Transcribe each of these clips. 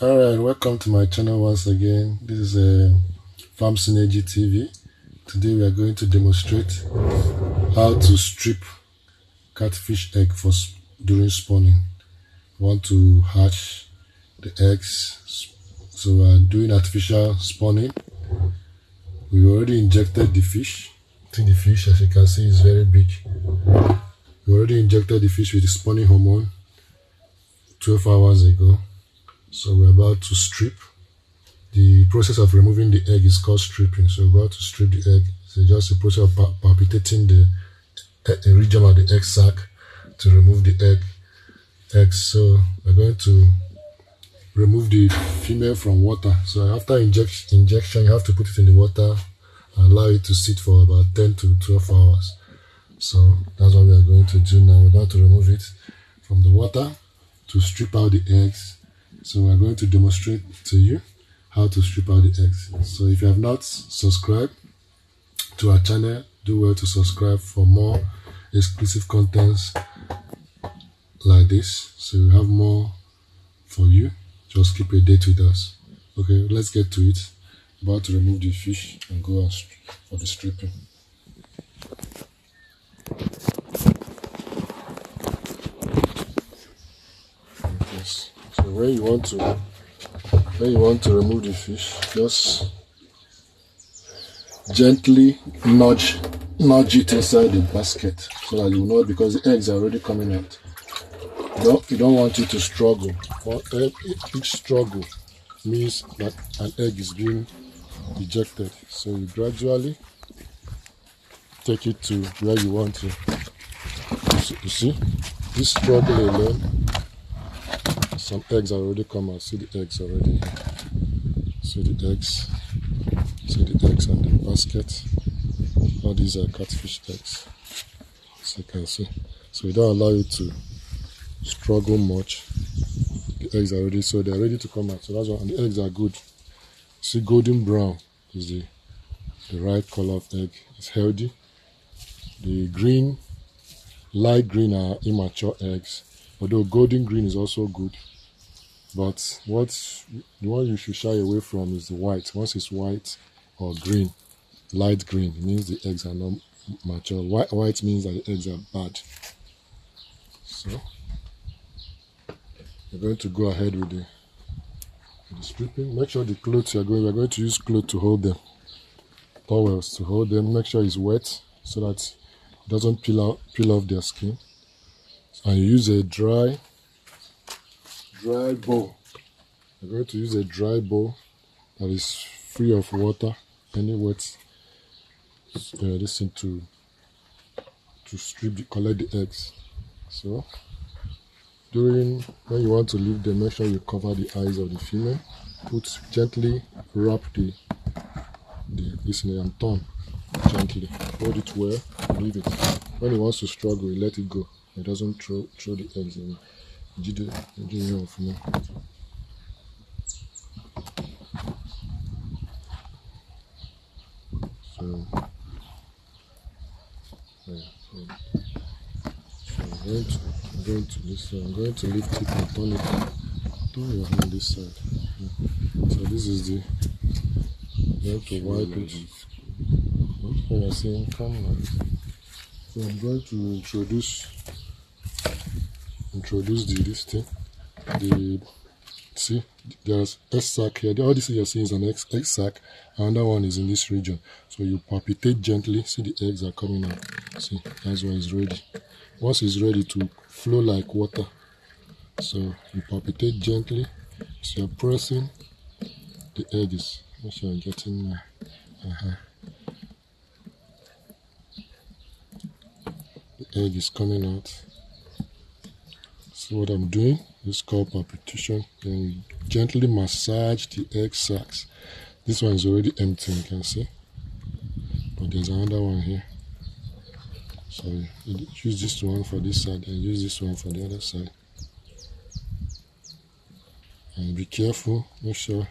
Alright, welcome to my channel once again. This is a Farm Synergy TV. Today we are going to demonstrate how to strip catfish egg during spawning. We want to hatch the eggs, so we are doing artificial spawning. We already injected the fish. See, the fish, as you can see, is very big. We already injected the fish with the spawning hormone 12 hours ago. So we're about to strip. The process of removing the egg is called stripping. So we're about to strip the egg. So just a process of palpitating the region of the egg sac to remove the eggs. So we're going to remove the female from water. So after injection, you have to put it in the water and allow it to sit for about 10 to 12 hours. So that's what we are going to do now. We're about to remove it from the water to strip out the eggs. So we're going to demonstrate to you how to strip out the eggs. So if you have not subscribed to our channel, do well to subscribe for more exclusive contents like this. So we have more for you. Just keep a date with us. Okay, let's get to it. About to remove the fish and go on for the stripping. Yes. So when you want to remove the fish, just gently nudge it inside the basket so that you know, because the eggs are already coming out. You don't want it to struggle. Each struggle means that an egg is being ejected. So you gradually take it to where you want to. You see, this struggle alone, some eggs are already come out. See the eggs already. See the eggs. See the eggs on the basket. All these are catfish eggs, as you can see. So we don't allow it to struggle much. The eggs are already, so they're ready to come out. So that's why, and the eggs are good. See, golden brown is the right color of egg. It's healthy. The green, light green are immature eggs. Although golden green is also good. But the one you should shy away from is the white. Once it's white or green, light green, it means the eggs are not mature. White means that the eggs are bad. So we're going to go ahead with the stripping. Make sure the clothes we're going to use clothes to hold them, towels to hold them. Make sure it's wet so that it doesn't peel off their skin. And you use a dry bowl. We're going to use a dry bowl that is free of water, any wet this thing to collect the eggs. So when you want to leave them, make sure you cover the eyes of the female. Gently wrap this and turn gently. Hold it well, leave it. When it wants to struggle, you let it go. It doesn't throw the eggs in. So I'm going to this side. I'm going to lift it and turn it. Turn your hand this side. So this is you have to wipe it. When you're saying come on. So I'm going to introduce this thing. See, there's egg sac here. All this you're seeing is an egg sac. Another one is in this region. So you palpitate gently. See, the eggs are coming out. See, that's why it's ready. Once it's ready to flow like water, so you palpitate gently. So you're pressing the eggs. Make sure I'm getting the egg is coming out. So what I'm doing is called palpitation. Then you gently massage the egg sacs. This one is already empty, you can see, but there's another one here. So you use this one for this side and use this one for the other side. And be careful, make sure.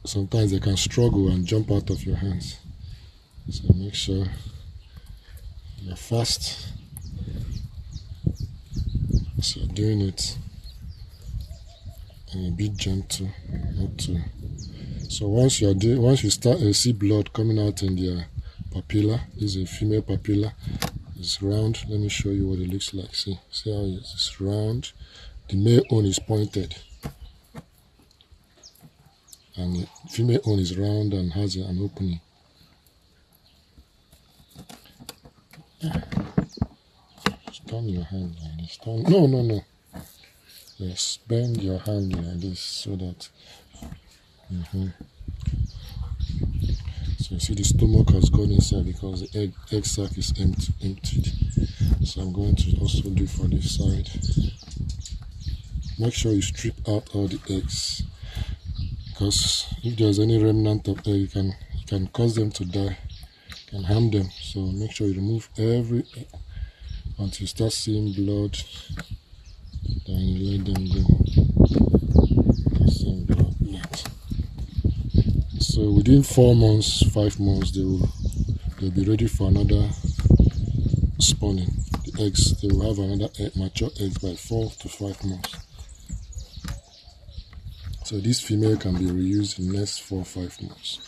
Sometimes they can struggle and jump out of your hands. So make sure you're fast. So you're doing it and a bit gentle, not too. So once you start see blood coming out in their papilla, this is a female papilla. It's round. Let me show you what it looks like. See how it's round. The male one is pointed, and the female one is round and has an opening. Just turn your hand like this. No. Yes, bend your hand like this so that. So you see the stomach has gone inside because the egg sac is emptied. So I'm going to also do for this side. Make sure you strip out all the eggs, because if there's any remnant of egg, it can cause them to die, can harm them. So make sure you remove every egg until you start seeing blood. Then you let them go. Seeing blood yet. So within 4 months, 5 months, they'll be ready for another spawning. The eggs, they will have another mature eggs by 4 to 5 months. So this female can be reused in the next 4 or 5 months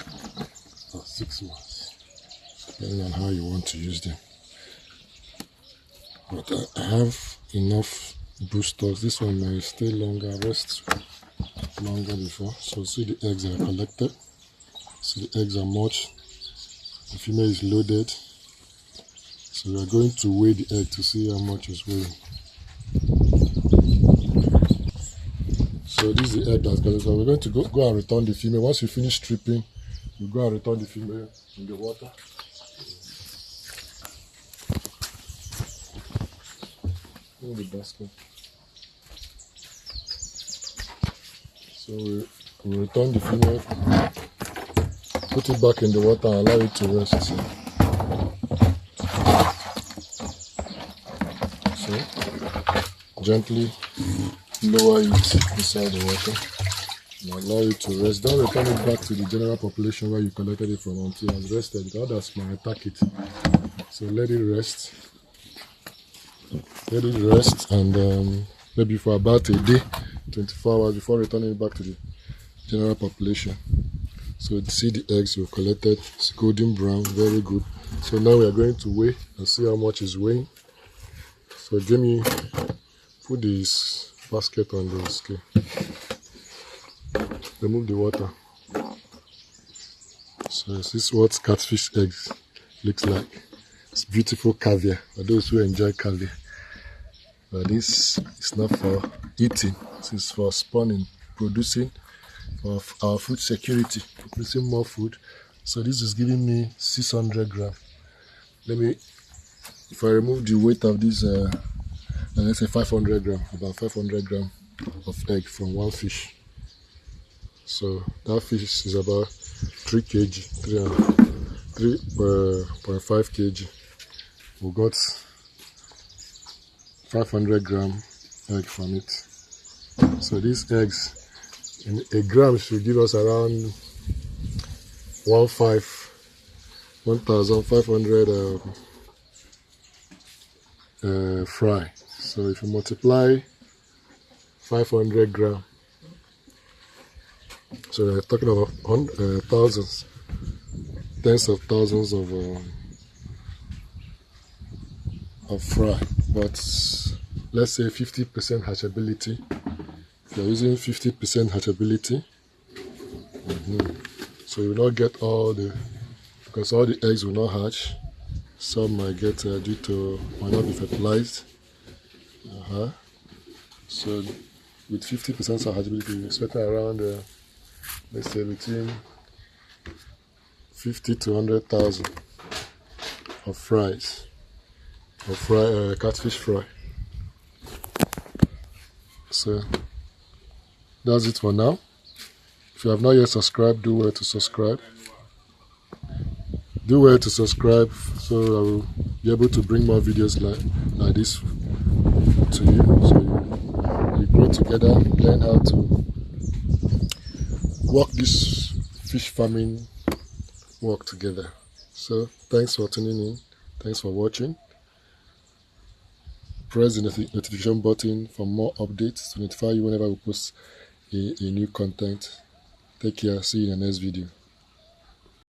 or 6 months, depending on how you want to use them. But I have enough boosters. This one might stay longer, rest longer before. So see the eggs are collected. See the eggs are much. The female is loaded. So we are going to weigh the egg to see how much is weighing. So this is the egg that's going to. So we're going to go and return the female. Once you finish stripping, you go and return the female in the water. In the basket. So we return the female, put it back in the water and allow it to rest. So gently lower it inside the water and allow it to rest. Don't return it back to the general population where you collected it from until it has rested, because others might attack it. So let it rest. Let it rest, and maybe for about a day, 24 hours before returning it back to the general population. So see the eggs we've collected. It's golden brown, very good. So now we are going to weigh and see how much is weighing. So put this basket on the scale. Remove the water. So this is what catfish eggs looks like. It's beautiful caviar for those who enjoy caviar. But this is not for eating. This is for spawning, producing, for our food security, producing more food. So this is giving me 600 grams. If I remove the weight of this, let's say 500 grams, about 500 grams of egg from one fish. So that fish is about 3 kg, 3.5 kg. We got 500 gram egg from it. So these eggs in a gram should give us around 1,500 fry. So if you multiply 500 gram, so we're talking about thousands, tens of thousands of fry. But let's say 50% hatchability. If you're using 50% hatchability, so you will not get because all the eggs will not hatch. Some might get might not be fertilized. So with 50% of hatchability, you expect around let's say between 50 to 100,000 of fries. Catfish fry. So that's it for now. If you have not yet subscribed, do well to subscribe. Do well to subscribe so I will be able to bring more videos like this to you. So we grow together, learn how to work this fish farming work together. So thanks for tuning in. Thanks for watching. Press the notification button for more updates to notify you whenever we post a new content. Take care. See you in the next video.